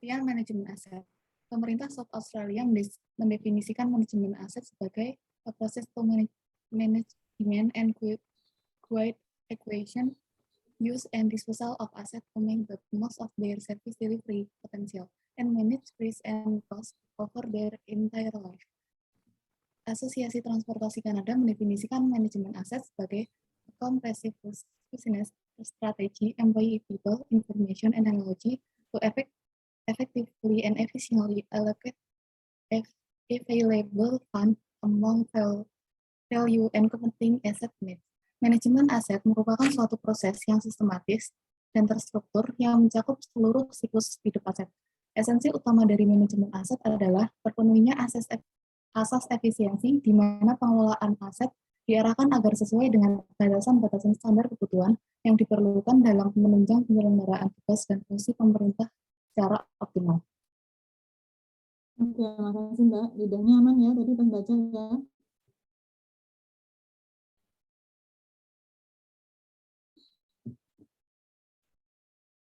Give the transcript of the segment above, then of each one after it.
Pengertian manajemen aset. Pemerintah South Australia mendefinisikan manajemen aset sebagai a process to manage demand and create equation, use and disposal of assets to make the most of their service delivery potential, and manage risk and cost over their entire life. Asosiasi Transportasi Kanada mendefinisikan manajemen aset sebagai a comprehensive business strategy employing people, information, and technology to effectively and efficiently allocate available funds among value and converting asset needs. Manajemen aset merupakan suatu proses yang sistematis dan terstruktur yang mencakup seluruh siklus hidup aset. Esensi utama dari manajemen aset adalah terpenuhinya asas efisiensi di mana pengelolaan aset diarahkan agar sesuai dengan batasan-batasan standar kebutuhan yang diperlukan dalam menunjang penyelenggaraan tugas dan fungsi pemerintah secara optimal. Oke, makasih Mbak. Lidahnya aman ya, tadi pembaca ya.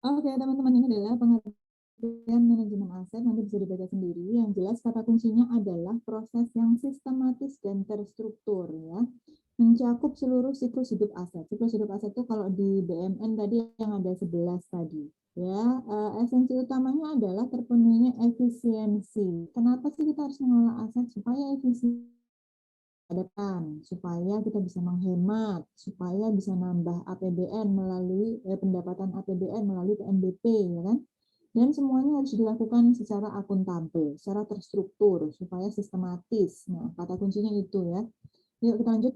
Oke, teman-teman, ini adalah pengertian manajemen aset, nanti bisa dibaca sendiri. Yang jelas kata kuncinya adalah proses yang sistematis dan terstruktur ya, mencakup seluruh siklus hidup aset. Siklus hidup aset itu kalau di BMN tadi yang ada 11 tadi. Ya, esensi utamanya adalah terpenuhinya efisiensi. Kenapa sih kita harus mengelola aset supaya efisien? Depan, supaya kita bisa menghemat, supaya bisa nambah APBN melalui pendapatan APBN melalui PNBP, ya kan? Dan semuanya harus dilakukan secara akuntabel, secara terstruktur, supaya sistematis. Nah, kata kuncinya itu ya. Yuk kita lanjut.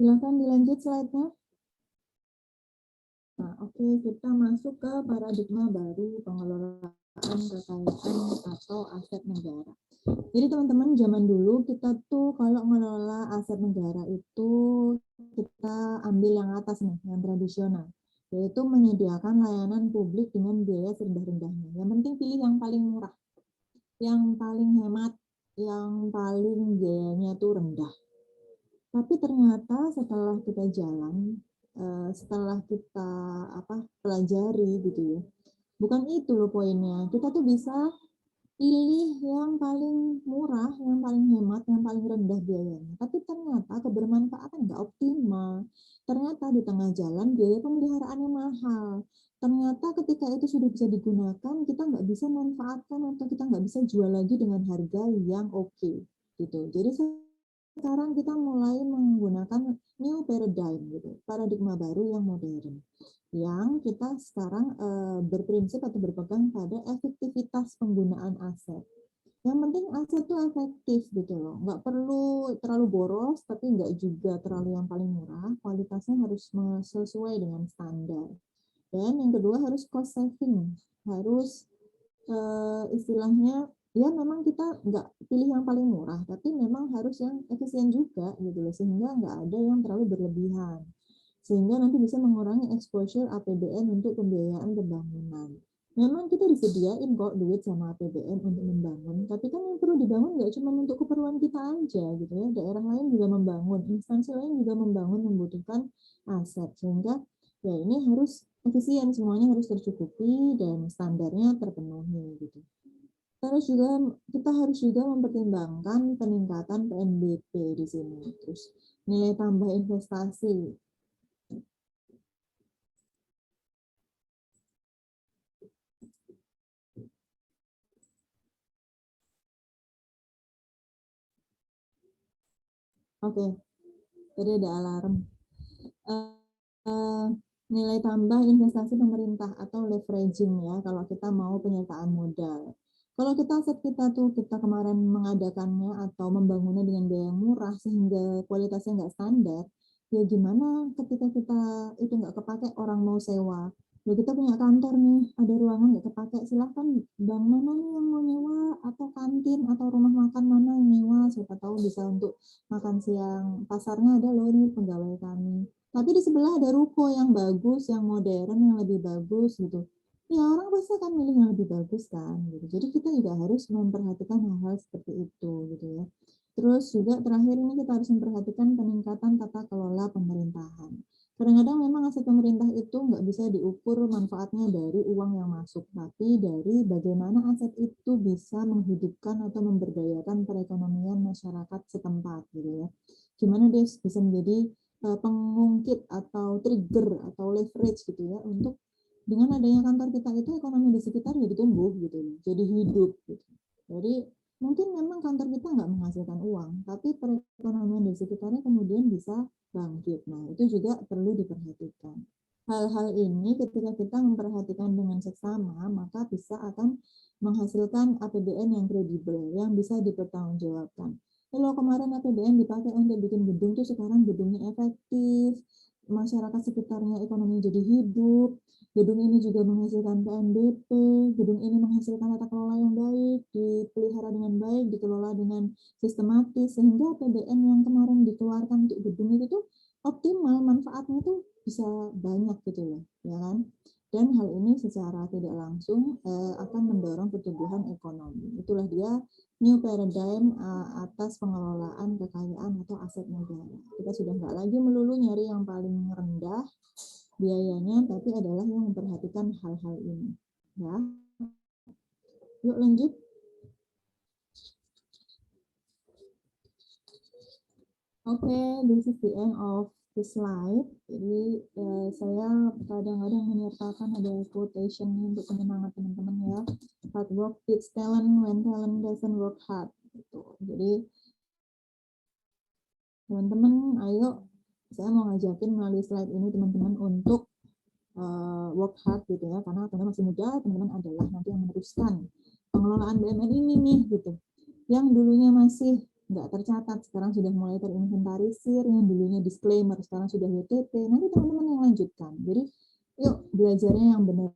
Silakan dilanjut slide-nya. Nah, oke, kita masuk ke paradigma baru pengelolaan kekayaan atau aset negara. Jadi teman-teman, zaman dulu kita tuh kalau mengelola aset negara itu kita ambil yang atas nih, yang tradisional, yaitu menyediakan layanan publik dengan biaya serendah-rendahnya. Yang penting pilih yang paling murah, yang paling hemat, yang paling biayanya tuh rendah. Tapi ternyata setelah kita jalan, setelah kita pelajari gitu ya, bukan itu loh poinnya. Kita tuh bisa pilih yang paling murah, yang paling hemat, yang paling rendah biayanya. Tapi ternyata kebermanfaatan nggak optimal. Ternyata di tengah jalan biaya pemeliharaannya mahal. Ternyata ketika itu sudah bisa digunakan, kita nggak bisa manfaatkan atau kita nggak bisa jual lagi dengan harga yang oke. Gitu. Jadi sekarang kita mulai menggunakan new paradigm, gitu, paradigma baru yang modern, yang kita sekarang berprinsip atau berpegang pada efektivitas penggunaan aset. Yang penting aset itu efektif gitu loh, nggak perlu terlalu boros, tapi nggak juga terlalu yang paling murah. Kualitasnya harus sesuai dengan standar. Dan yang kedua harus cost saving, harus istilahnya ya memang kita nggak pilih yang paling murah, tapi memang harus yang efisien juga gitu loh, sehingga nggak ada yang terlalu berlebihan, sehingga nanti bisa mengurangi exposure APBN untuk pembiayaan pembangunan. Memang kita disediain kok duit sama APBN untuk membangun, tapi kan yang perlu dibangun nggak cuma untuk keperluan kita aja gitu ya, daerah lain juga membangun, instansi lain juga membangun, membutuhkan aset, sehingga ya ini harus efisien, semuanya harus tercukupi dan standarnya terpenuhi gitu. Terus juga kita harus juga mempertimbangkan peningkatan PNBP di sini, terus nilai tambah investasi. Oke, tadi ada alarm. Nilai tambah investasi pemerintah atau leveraging ya, kalau kita mau penyertaan modal. Kalau kita kemarin mengadakannya atau membangunnya dengan biaya yang murah sehingga kualitasnya nggak standar, ya gimana ketika kita itu nggak kepake, orang mau sewa. Ya kita punya kantor nih, ada ruangan nggak kepake, silahkan bank mana nih yang mau nyewa, atau kantin atau rumah makan mana yang nyewa, siapa tahu bisa untuk makan siang. Pasarnya ada loh nih pegawai kami. Tapi di sebelah ada ruko yang bagus, yang modern, yang lebih bagus gitu. Ya orang pasti akan milih yang lebih bagus kan gitu. Jadi kita juga harus memperhatikan hal-hal seperti itu gitu ya. Terus juga terakhir ini kita harus memperhatikan peningkatan tata kelola pemerintahan. Kadang-kadang memang aset pemerintah itu nggak bisa diukur manfaatnya dari uang yang masuk, tapi dari bagaimana aset itu bisa menghidupkan atau memberdayakan perekonomian masyarakat setempat, gitu ya. Gimana dia bisa menjadi pengungkit atau trigger atau leverage gitu ya untuk dengan adanya kantor kita itu ekonomi di sekitar jadi tumbuh gitu, jadi hidup gitu. Jadi mungkin memang kantor kita nggak menghasilkan uang, tapi perekonomian di sekitarnya kemudian bisa bangkit. Nah, itu juga perlu diperhatikan. Hal-hal ini ketika kita memperhatikan dengan seksama, maka bisa akan menghasilkan APBN yang kredibel, yang bisa dipertanggungjawabkan. Kalau kemarin APBN dipakai untuk bikin gedung tuh sekarang gedungnya efektif, masyarakat sekitarnya ekonomi jadi hidup, gedung ini juga menghasilkan PNBP, gedung ini menghasilkan tata kelola yang baik, dipelihara dengan baik, dikelola dengan sistematis, sehingga APBN yang kemarin dikeluarkan untuk gedung itu tuh optimal, manfaatnya tuh bisa banyak gitu loh, ya kan? Dan hal ini secara tidak langsung akan mendorong pertumbuhan ekonomi. Itulah dia new paradigm atas pengelolaan kekayaan atau aset negara. Kita sudah nggak lagi melulu nyari yang paling rendah biayanya, tapi adalah yang memperhatikan hal-hal ini. Ya, yuk lanjut. Oke, this is the end of the slide. Jadi saya kadang-kadang menyertakan ada quotation untuk penyemangat teman-teman ya. Hard work beats talent when talent doesn't work hard. Gitu. Jadi teman-teman, ayo saya mau ngajakin melalui slide ini teman-teman untuk work hard gitu ya, karena teman-teman masih muda, teman-teman adalah nanti yang meneruskan pengelolaan BUMN ini nih gitu. Yang dulunya masih nggak tercatat, sekarang sudah mulai terinventarisir, yang dulunya disclaimer, sekarang sudah WTP, nanti teman-teman yang lanjutkan. Jadi yuk belajarnya yang benar,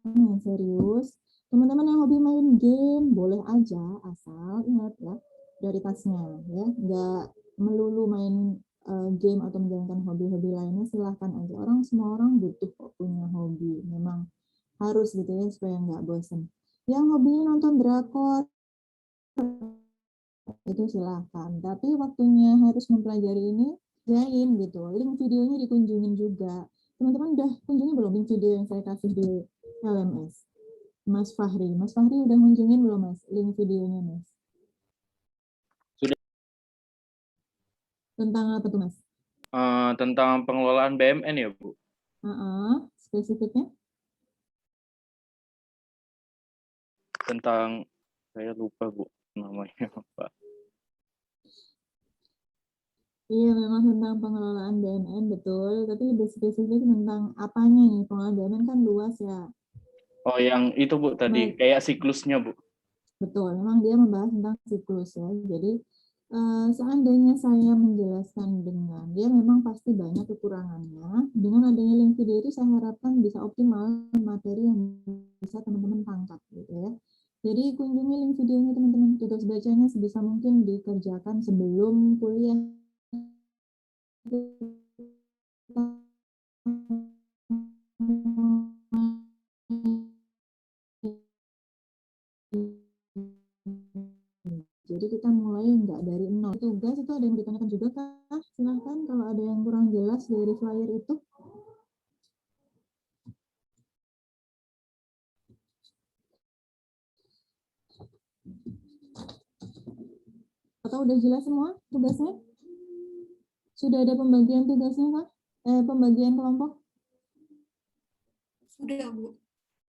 yang serius. Teman-teman yang hobi main game, boleh aja, asal ingat ya, prioritasnya ya, nggak melulu main game atau menjalankan hobi-hobi lainnya, silahkan aja. Semua orang butuh kok punya hobi, memang harus gitu ya supaya nggak bosen. Yang hobinya nonton drakor itu silahkan, tapi waktunya harus mempelajari ini jain gitu. Link videonya dikunjungin juga. Teman-teman udah kunjungi belum link video yang saya kasih di LMS? Mas Fahri udah kunjungin belum Mas link videonya Mas? Sudah. Tentang apa tuh Mas? Tentang pengelolaan BUMN ya Bu? Spesifiknya? Tentang, saya lupa Bu namanya apa. Iya, memang tentang pengelolaan BUMN, betul. Tapi lebih spesifik tentang apanya nih? Pengelolaan BUMN kan luas ya. Oh, yang itu Bu tadi, kayak siklusnya Bu. Betul, memang dia membahas tentang siklus ya. Jadi, seandainya saya menjelaskan dengan, dia memang pasti banyak kekurangannya. Dengan adanya link video itu saya harapkan bisa optimal materi yang bisa teman-teman tangkap gitu ya. Jadi kunjungi link videonya teman-teman. Tugas bacanya sebisa mungkin dikerjakan sebelum kuliah. Jadi kita mulai nggak dari nol. Tugas itu ada yang ditanyakan juga kah? Silahkan kalau ada yang kurang jelas dari flyer itu. Atau udah jelas semua tugasnya? Sudah ada pembagian tugasnya kah? Pembagian kelompok? Sudah, Bu.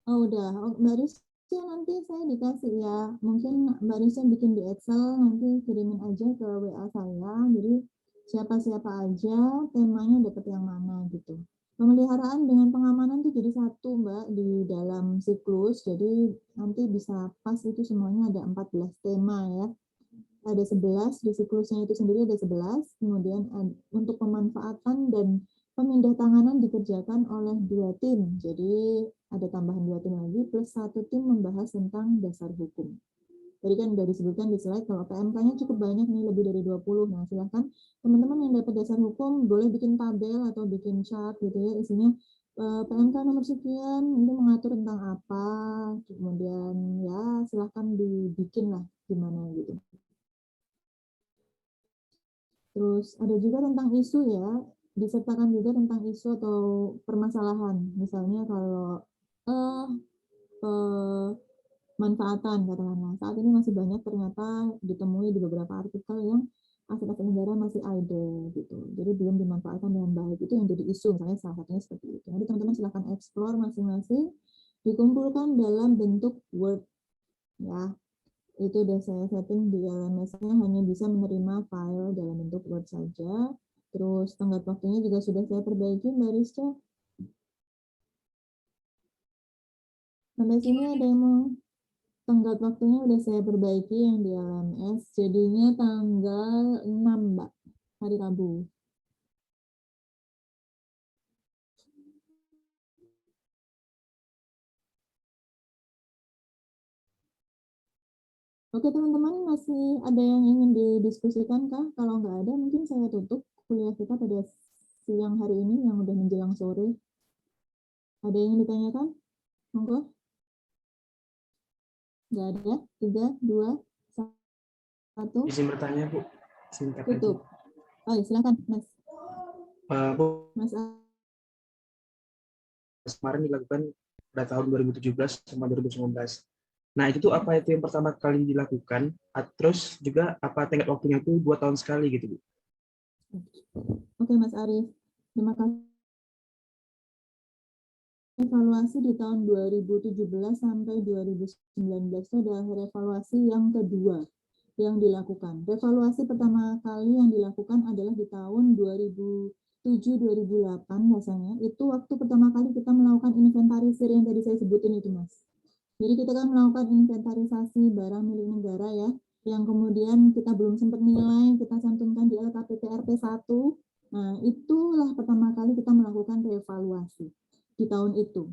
Oh, udah. Oh, Mbak Risya nanti saya dikasih ya. Mungkin Mbak Risya bikin di Excel, nanti kirimin aja ke WA saya. Jadi siapa-siapa aja temanya dapat yang mana gitu. Pemeliharaan dengan pengamanan tuh jadi satu Mbak di dalam siklus. Jadi nanti bisa pas itu semuanya ada 14 tema ya. Ada 11 di siklusnya itu sendiri ada 11. Kemudian untuk pemanfaatan dan pemindah tanganan dikerjakan oleh 2 tim. Jadi ada tambahan 2 tim lagi plus 1 tim membahas tentang dasar hukum. Tadi kan sudah disebutkan di slide kalau PMK-nya cukup banyak nih, lebih dari 20. Nah, silahkan teman-teman yang dapat dasar hukum boleh bikin tabel atau bikin chart gitu ya, isinya PMK nomor sekian itu mengatur tentang apa, kemudian ya silahkan dibikin lah gimana gitu. Terus ada juga tentang isu ya, disertakan juga tentang isu atau permasalahan. Misalnya kalau manfaatan katakanlah. Saat ini masih banyak ternyata ditemui di beberapa artikel yang aset-aset negara masih idle gitu. Jadi belum dimanfaatkan dengan baik. Itu yang jadi isu, misalnya salah satunya seperti itu. Nanti teman-teman silahkan explore masing-masing, dikumpulkan dalam bentuk Word ya. Itu udah saya setting di LMS-nya hanya bisa menerima file dalam bentuk Word saja. Terus tenggat waktunya juga sudah saya perbaiki, Mbak Rizka. Sampai sini ada yang mau? Tenggat waktunya udah saya perbaiki yang di LMS, jadinya tanggal 6, Mbak, hari Rabu. Oke teman-teman, masih ada yang ingin didiskusikan kah? Kalau nggak ada, mungkin saya tutup kuliah kita pada siang hari ini yang udah menjelang sore. Ada yang ingin ditanyakan? Monggo. Nggak ada? 3, 2, 1. Izin bertanya, Bu. Singkat aja. Tutup. Oh, silakan, Mas. Bu, Mas kemarin dilakukan pada tahun 2017 sama 2019. Nah, itu tuh apa itu yang pertama kali dilakukan? Terus juga apa tenggat waktunya itu 2 tahun sekali gitu, Bu? Oke, Mas Arief. Terima kasih. Evaluasi di tahun 2017 sampai 2019 itu adalah evaluasi yang kedua yang dilakukan. Evaluasi pertama kali yang dilakukan adalah di tahun 2007-2008 biasanya. Itu waktu pertama kali kita melakukan inventarisir yang tadi saya sebutin itu, Mas. Jadi kita kan melakukan inventarisasi barang milik negara ya, yang kemudian kita belum sempat nilai, kita cantumkan di LKPP-RP 1. Nah, itulah pertama kali kita melakukan reevaluasi di tahun itu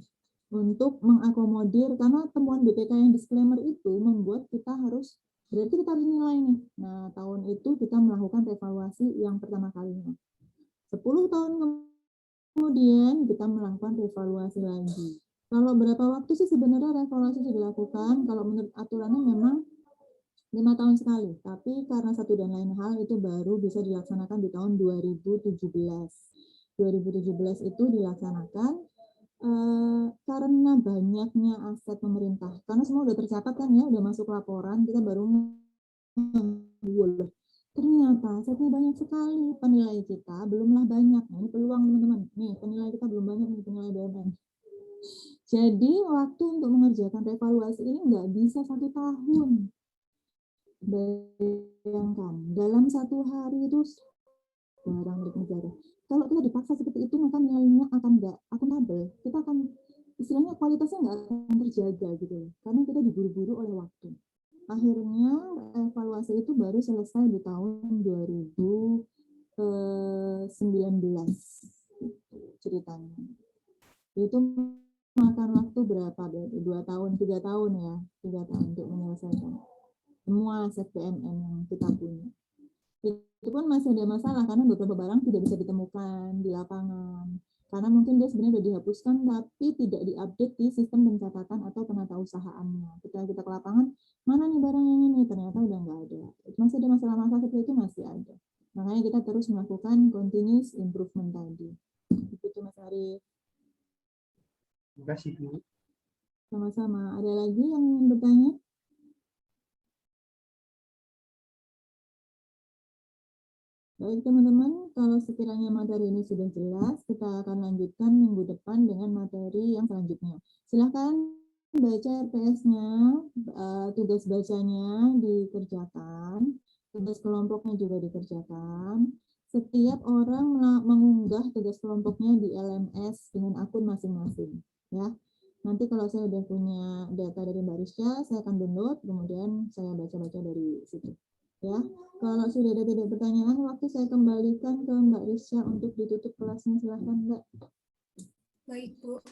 untuk mengakomodir, karena temuan BPK yang disclaimer itu membuat kita harus, berarti kita harus nilai nih. Nah, tahun itu kita melakukan reevaluasi yang pertama kalinya. 10 tahun kemudian kita melakukan reevaluasi lagi. Kalau berapa waktu sih sebenarnya reevaluasi itu dilakukan? Kalau menurut aturannya memang 5 tahun sekali, tapi karena satu dan lain hal itu baru bisa dilaksanakan di tahun 2017. 2017 itu dilaksanakan karena banyaknya aset pemerintah. Karena semua udah tercatat kan ya, udah masuk laporan, kita baru ternyata asetnya banyak sekali, penilai kita belumlah banyak. Nah, ini peluang teman-teman. Nih, penilai kita belum banyak nih, penilai BUMN. Jadi waktu untuk mengerjakan revaluasi ini nggak bisa 1 tahun. Bayangkan, dalam 1 hari itu barang milik negara. Kalau kita dipaksa seperti itu, maka nilainya akan nggak akuntabel. Kita akan, istilahnya kualitasnya nggak akan terjaga gitu. Karena kita diburu-buru oleh waktu. Akhirnya evaluasi itu baru selesai di tahun 2019 ceritanya. Itu makan waktu berapa? 2 tahun, 3 tahun ya, 3 tahun untuk menyelesaikan semua aset BUMN yang kita punya. Itu pun masih ada masalah karena beberapa barang tidak bisa ditemukan di lapangan. Karena mungkin dia sebenarnya sudah dihapuskan tapi tidak diupdate di sistem pencatatan atau penatausahaannya. Ketika kita ke lapangan, mana nih barang yang ini? Ternyata udah nggak ada. Masih ada masalah-masalah seperti itu, masih ada. Makanya kita terus melakukan continuous improvement tadi. Itu Mas Arief. Terima kasih, Bu. Sama-sama. Ada lagi yang ingin bertanya? Baik teman-teman, kalau sekiranya materi ini sudah jelas, kita akan lanjutkan minggu depan dengan materi yang selanjutnya. Silakan baca RPS-nya, tugas bacanya dikerjakan, tugas kelompoknya juga dikerjakan. Setiap orang mengunggah tugas kelompoknya di LMS dengan akun masing-masing. Ya. Nanti kalau saya sudah punya data dari Mbak Rizka, saya akan download, kemudian saya baca-baca dari situ. Ya. Kalau sudah ada tidak pertanyaan, waktu saya kembalikan ke Mbak Rizka untuk ditutup kelasnya. Silahkan, Mbak. Baik, Bu.